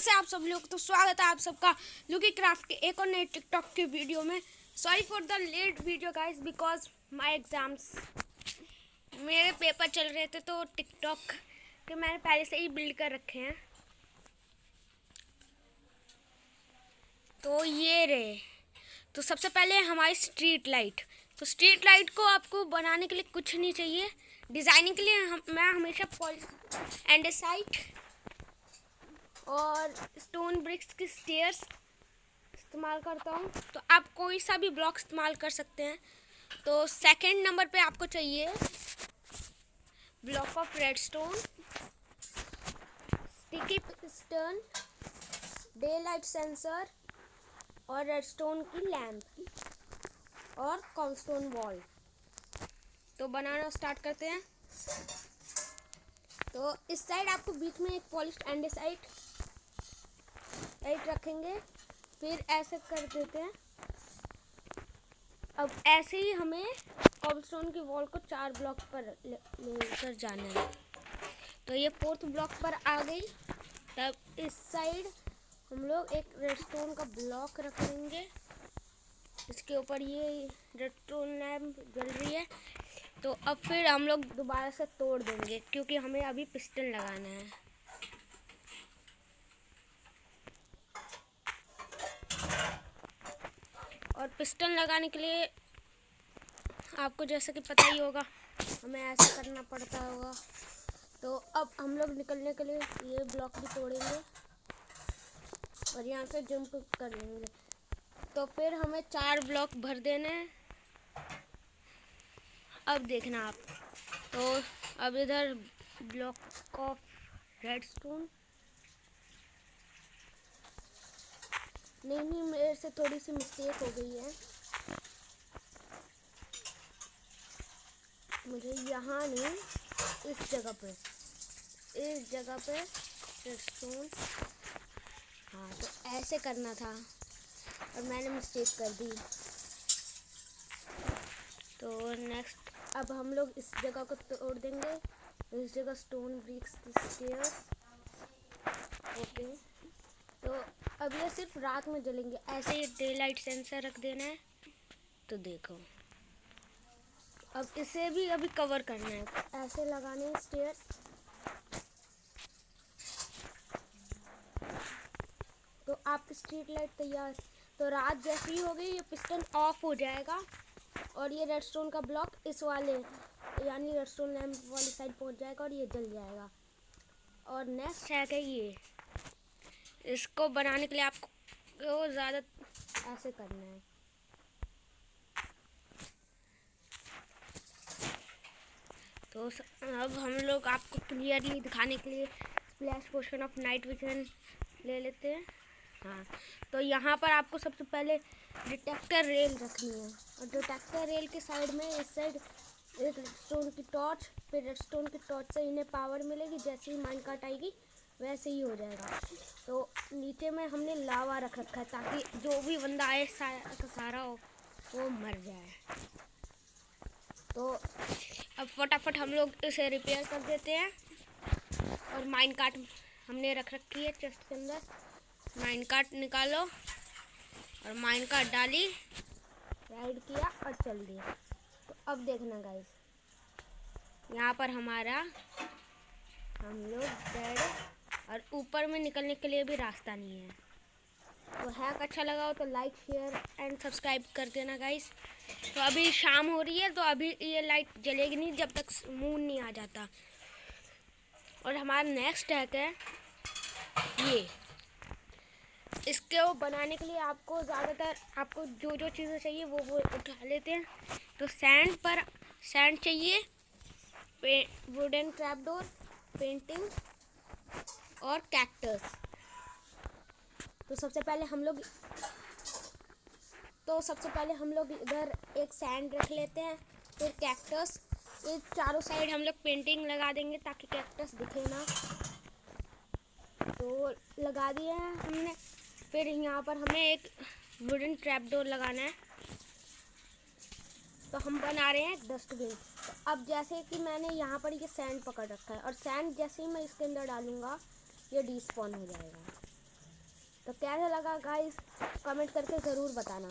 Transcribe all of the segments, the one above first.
कैसे आप सब लोग। तो स्वागत है आप सबका लुकी क्राफ्ट के एक और नए टिकटॉक के वीडियो में। Sorry for the late video guys, because my exams, मेरे पेपर चल रहे थे तो टिकटॉक के मैंने पहले से ही बिल्ड कर रखे हैं। तो ये रहे। तो सबसे पहले हमारी स्ट्रीट लाइट। तो स्ट्रीट लाइट को आपको बनाने के लिए कुछ नहीं चाहिए। डिज़ाइनिंग के लिए मैं हमेशा एंडेसाइट और स्टोन ब्रिक्स की स्टेयर्स इस्तेमाल करता हूँ। तो आप कोई सा भी ब्लॉक इस्तेमाल कर सकते हैं। तो सेकंड नंबर पे आपको चाहिए block of redstone, sticky piston, day light sensor और रेडस्टोन की लैंप और कॉलस्टोन वॉल। तो बनाना स्टार्ट करते हैं। तो इस साइड आपको बीच में एक पॉलिश्ड एंडेसाइट रखेंगे, फिर ऐसे कर देते हैं। अब ऐसे ही हमें कॉबलस्टोन की वॉल को 4 ब्लॉक पर लेकर जाना है। तो ये 4th ब्लॉक पर आ गई। तब इस साइड हम लोग एक रेडस्टोन का ब्लॉक रख लेंगे, इसके ऊपर ये रेडस्टोन लैंप जल रही है। तो अब फिर हम लोग दोबारा से तोड़ देंगे क्योंकि हमें अभी पिस्टन लगाना है। और पिस्टन लगाने के लिए आपको जैसे कि पता ही होगा हमें ऐसा करना पड़ता होगा। तो अब हम लोग निकलने के लिए ये ब्लॉक भी तोड़ेंगे और यहाँ से जंप कर लेंगे। तो फिर हमें 4 ब्लॉक भर देने हैं। अब देखना आप। तो अब इधर ब्लॉक ऑफ रेडस्टोन, नहीं मेरे से थोड़ी सी मिस्टेक हो गई है। मुझे यहाँ नहीं, इस जगह पे रेडस्टोन, हाँ तो ऐसे करना था और मैंने मिस्टेक कर दी। तो नेक्स्ट अब हम लोग इस जगह को तोड़ देंगे। इस जगह स्टोन ब्रिक्स की स्टेयर्स। ओके, तो अब ये सिर्फ रात में जलेंगे। ऐसे ही डे लाइट सेंसर रख देना है। तो देखो अब इसे भी अभी कवर करना है। ऐसे लगाने हैं स्टेयर्स। तो आपकी स्ट्रीट लाइट तैयार। तो रात जैसी ही हो गई, ये पिस्टन ऑफ हो जाएगा और ये रेडस्टोन का ब्लॉक इस वाले यानी रेडस्टोन लैंप वाली साइड पहुंच जाएगा और ये जल जाएगा। और नेक्स्ट है कि ये इसको बनाने के लिए आपको ज़्यादा ऐसे करना है। तो अब हम लोग आपको क्लियरली दिखाने के लिए splash potion of night vision ले लेते हैं। हाँ, तो यहाँ पर आपको सबसे पहले डिटेक्टर रेल रखनी है और डिटेक्टर रेल के साइड में इस साइड एक रेडस्टोन की टॉर्च, फिर रेडस्टोन की टॉर्च से इन्हें पावर मिलेगी। जैसे ही माइनकार्ट आएगी वैसे ही हो जाएगा। तो नीचे में हमने लावा रख रखा है ताकि जो भी बंदा आए सारा हो वो मर जाए। तो अब फटाफट हम लोग इसे रिपेयर कर देते हैं। और माइनकार्ट हमने रख रखी है चेस्ट के अंदर। माइनकार्ट निकालो और माइनकार्ट डाली, राइड किया और चल दिया। तो अब देखना गाइस, यहाँ पर हमारा हम लोग डेड और ऊपर में निकलने के लिए भी रास्ता नहीं है। तो हैक अच्छा लगा हो तो लाइक शेयर एंड सब्सक्राइब कर देना गाइस। तो अभी शाम हो रही है तो अभी ये लाइट जलेगी नहीं जब तक मून नहीं आ जाता। और हमारा नेक्स्ट हैक है ये। इसके वो बनाने के लिए आपको ज़्यादातर आपको जो चीज़ें चाहिए वो उठा लेते हैं। तो सैंड चाहिए, वुडन ट्रैपडोर, पेंटिंग और कैक्टस। तो सबसे पहले हम लोग इधर एक सैंड रख लेते हैं, फिर कैक्टस। ये चारों साइड हम लोग पेंटिंग लगा देंगे ताकि कैक्टस दिखे ना। तो लगा दिया है हमने। फिर यहाँ पर हमें एक वुडन ट्रैपडोर लगाना है। तो हम बना रहे हैं डस्टबिन। तो अब जैसे कि मैंने यहाँ पर ये सैंड पकड़ रखा है और सैंड जैसे ही मैं इसके अंदर डालूँगा ये डिस्पॉन हो जाएगा। तो कैसा लगा गाइस, कमेंट करके ज़रूर बताना।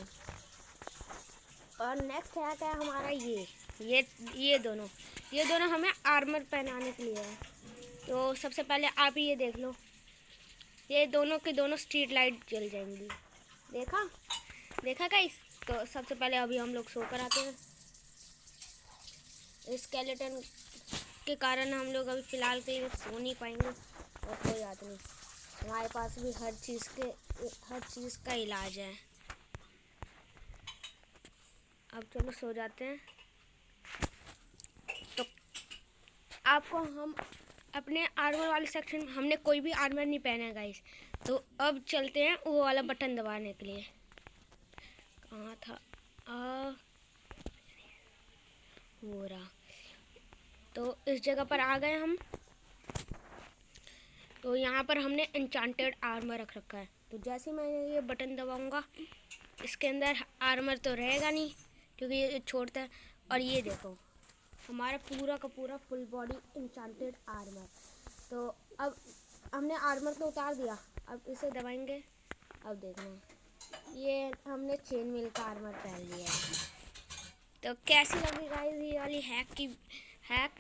और नेक्स्ट है क्या हमारा ये दोनों हमें आर्मर पहनाने के लिए है। तो सबसे पहले आप ये देख लो, ये दोनों के दोनों स्ट्रीट लाइट जल जाएंगी। देखा गाइस। तो सबसे पहले अभी हम लोग सो कर आते हैं। स्केलेटन के कारण हम लोग अभी फ़िलहाल के लिए सो नहीं पाएंगे, और कोई बात नहीं, हमारे पास भी हर चीज़ का इलाज है। अब चलो सो जाते हैं। तो आपको हम अपने आर्मर वाले सेक्शन, हमने कोई भी आर्मर नहीं पहना है गाइस। तो अब चलते हैं वो वाला बटन दबाने के लिए। कहाँ था? वो रहा। तो इस जगह पर आ गए हम। तो यहाँ पर हमने एन्चांटेड आर्मर रख रखा है। तो जैसे मैं ये बटन दबाऊंगा, इसके अंदर आर्मर तो रहेगा नहीं क्योंकि ये छोड़ता है। और ये देखो, हमारा पूरा का पूरा फुल बॉडी एन्चांटेड आर्मर। तो अब हमने आर्मर तो उतार दिया, अब इसे दबाएंगे। अब देखना, ये हमने चेन मिल का आर्मर पहन लिया है। तो कैसी लगी गाइस ये वाली हैक?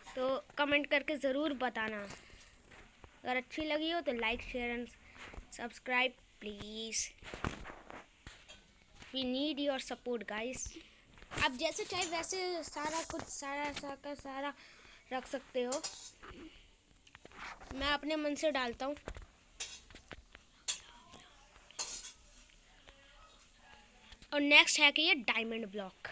तो कमेंट करके ज़रूर बताना। अगर अच्छी लगी हो तो like share and subscribe please. We need your support guys. आप जैसे चाहे वैसे सारा रख सकते हो। मैं अपने मन से डालता हूँ। और नेक्स्ट है कि ये डायमंड ब्लॉक।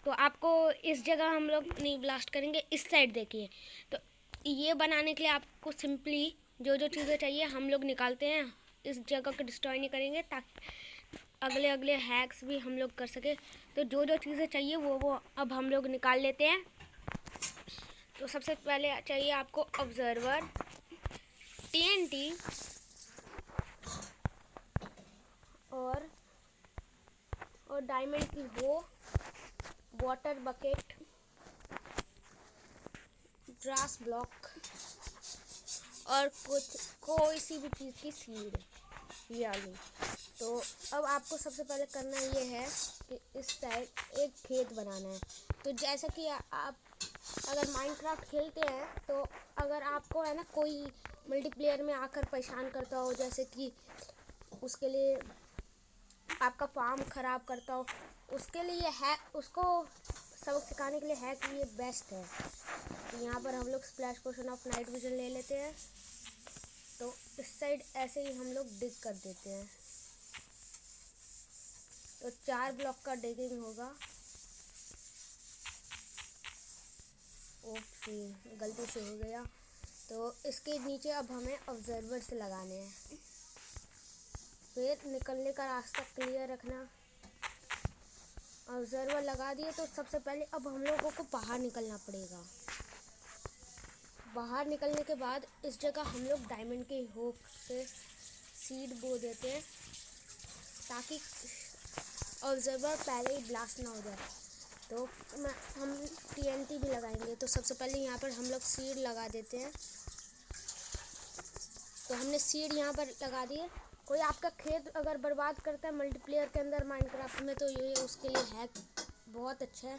तो आपको इस जगह हम लोग नहीं ब्लास्ट करेंगे, इस साइड देखिए। तो ये बनाने के लिए आपको सिंपली जो चीज़ें चाहिए हम लोग निकालते हैं, इस जगह को डिस्ट्रॉय नहीं करेंगे ताकि अगले हैक्स भी हम लोग कर सके। तो जो चीज़ें चाहिए वो अब हम लोग निकाल लेते हैं। तो सबसे पहले चाहिए आपको ऑब्जर्वर, TNT और डायमंड की हो, वाटर बकेट, ग्रास ब्लॉक और कोई सी भी चीज़ की सीड, ये आलू। तो अब आपको सबसे पहले करना ये है कि इस साइड एक खेत बनाना है। तो जैसा कि आप अगर माइनक्राफ्ट खेलते हैं, तो अगर आपको है ना कोई मल्टीप्लेयर में आकर परेशान करता हो, जैसे कि उसके लिए आपका फार्म ख़राब करता हो, उसके लिए उसको सबक सिखाने के लिए हैक ये बेस्ट है। तो यहाँ पर हम लोग splash potion of night vision ले लेते हैं। तो इस साइड ऐसे ही हम लोग डिग कर देते हैं। तो 4 ब्लॉक का डिगिंग होगा। ओके, गलती से हो गया। तो इसके नीचे अब हमें ऑब्जर्वर से लगाने हैं। फिर निकलने का रास्ता क्लियर रखना। ऑब्जर्वर लगा दिए तो सबसे पहले अब हम लोगों को बाहर निकलना पड़ेगा। बाहर निकलने के बाद इस जगह हम लोग डायमंड के होप से सीड बो देते हैं ताकि ऑब्जर्वर पहले ही ब्लास्ट ना हो जाए। तो हम TNT भी लगाएंगे। तो सबसे पहले यहाँ पर हम लोग सीड लगा देते हैं। तो हमने सीड यहाँ पर लगा दिए। कोई आपका खेत अगर बर्बाद करता है मल्टीप्लेयर के अंदर माइनक्राफ्ट में, तो ये उसके लिए हैक बहुत अच्छा है,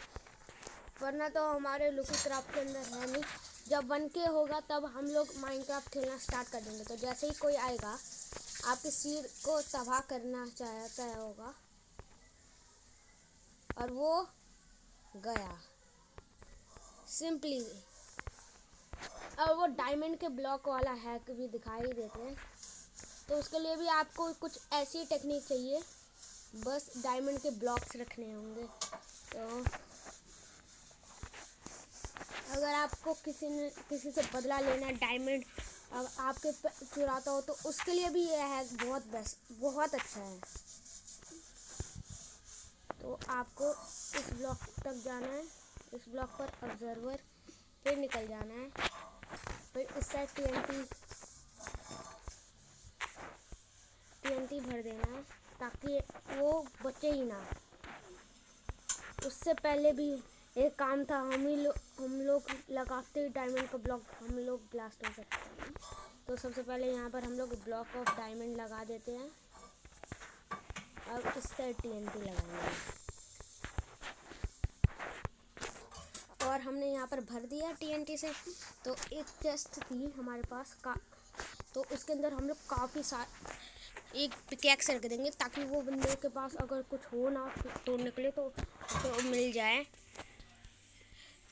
वरना तो हमारे लुकी क्राफ्ट के अंदर है नहीं। जब 1K होगा तब हम लोग माइनक्राफ्ट खेलना स्टार्ट कर देंगे। तो जैसे ही कोई आएगा आपके सीड को तबाह करना चाहता होगा और वो गया सिंपली। अब वो डायमंड के ब्लॉक वाला हैक भी दिखाई देते हैं। तो उसके लिए भी आपको कुछ ऐसी टेक्निक चाहिए, बस डायमंड के ब्लॉक्स रखने होंगे। तो अगर आपको किसी से बदला लेना, डायमंड आपके चुराता हो, तो उसके लिए भी यह हैक बहुत अच्छा है। तो आपको इस ब्लॉक तक जाना है, इस ब्लॉक पर ऑब्जर्वर, फिर निकल जाना है, फिर इस साइड TNT भर देना है ताकि वो बचे ही ना। उससे पहले भी एक काम था, हम लोग लगाते ही डायमंड का ब्लॉक हम लोग ब्लास्ट हो सकते हैं। तो सबसे पहले यहाँ पर हम लोग ब्लॉक ऑफ डायमंड लगा देते हैं। अब इससे TNT लगाएंगे और हमने यहाँ पर भर दिया TNT से। तो एक चेस्ट थी हमारे पास तो उसके अंदर हम लोग काफ़ी एक पिकैक्स रख देंगे ताकि वो बंदे के पास अगर कुछ हो ना तोड़ने के लिए तो मिल जाए।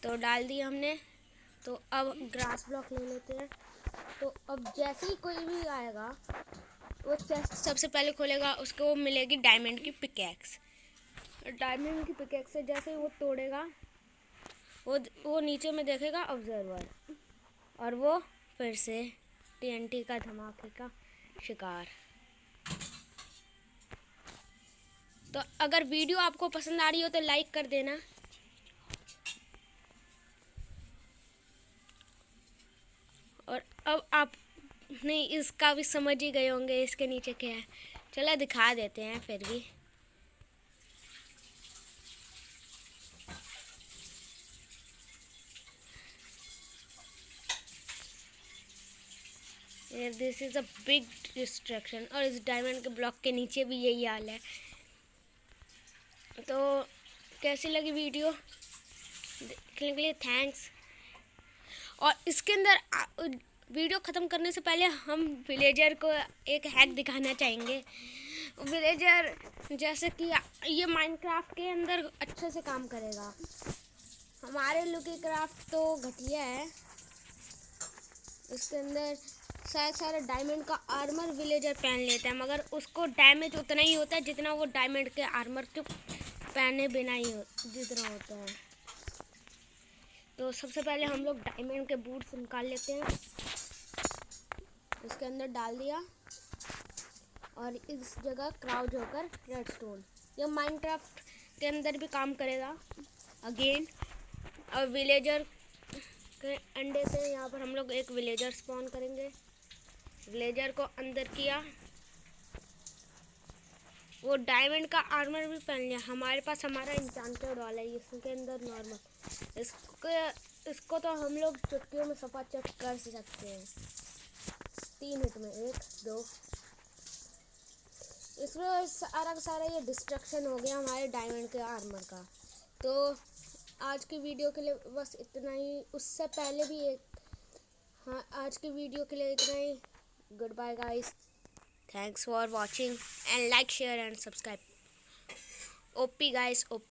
तो डाल दिया हमने। तो अब ग्रास ब्लॉक ले लेते हैं। तो अब जैसे ही कोई भी आएगा वो चेस्ट सबसे पहले खोलेगा, उसको मिलेगी डायमंड की पिकैक्स। डायमंड की पिकैक्स से जैसे ही वो तोड़ेगा वो नीचे में देखेगा ऑब्जर्वर, और वो फिर से TNT का धमाके का शिकार। तो अगर वीडियो आपको पसंद आ रही हो तो लाइक कर देना। और अब आप नहीं इसका भी समझ ही गए होंगे इसके नीचे क्या है। चलो दिखा देते हैं फिर भी। This is a big distraction. और इस डायमंड के ब्लॉक के नीचे भी यही हाल है। तो कैसी लगी वीडियो देखने के लिए थैंक्स। और इसके अंदर वीडियो ख़त्म करने से पहले हम विलेजर को एक हैक दिखाना चाहेंगे। विलेजर जैसे कि ये माइनक्राफ्ट के अंदर अच्छे से काम करेगा। हमारे लुकी क्राफ्ट तो घटिया है। इसके अंदर सारे डायमंड का आर्मर विलेजर पहन लेता है, मगर उसको डैमेज उतना ही होता है जितना वो डायमंड के आर्मर के पहने बिना ही जितना होता है। तो सबसे पहले हम लोग डायमंड के बूट्स निकाल लेते हैं, इसके अंदर डाल दिया और इस जगह क्राउच होकर रेडस्टोन। ये माइनक्राफ्ट के अंदर भी काम करेगा अगेन। और विलेजर के अंडे से यहाँ पर हम लोग एक विलेजर स्पॉन करेंगे। विलेजर को अंदर किया, वो डायमंड का आर्मर भी पहन लिया। हमारे पास हमारा इंचांटेड वाला है, इसके अंदर नॉर्मल। इसको तो हम लोग चुटकियों में सफा चेक कर सकते हैं 3 हिट में। 1 2। इसमें सारा ये डिस्ट्रक्शन हो गया हमारे डायमंड के आर्मर का। तो आज की वीडियो के लिए बस इतना ही। उससे पहले भी आज की वीडियो के लिए इतना ही। Good bye guys, thanks for watching and like share and subscribe. OP guys, OP।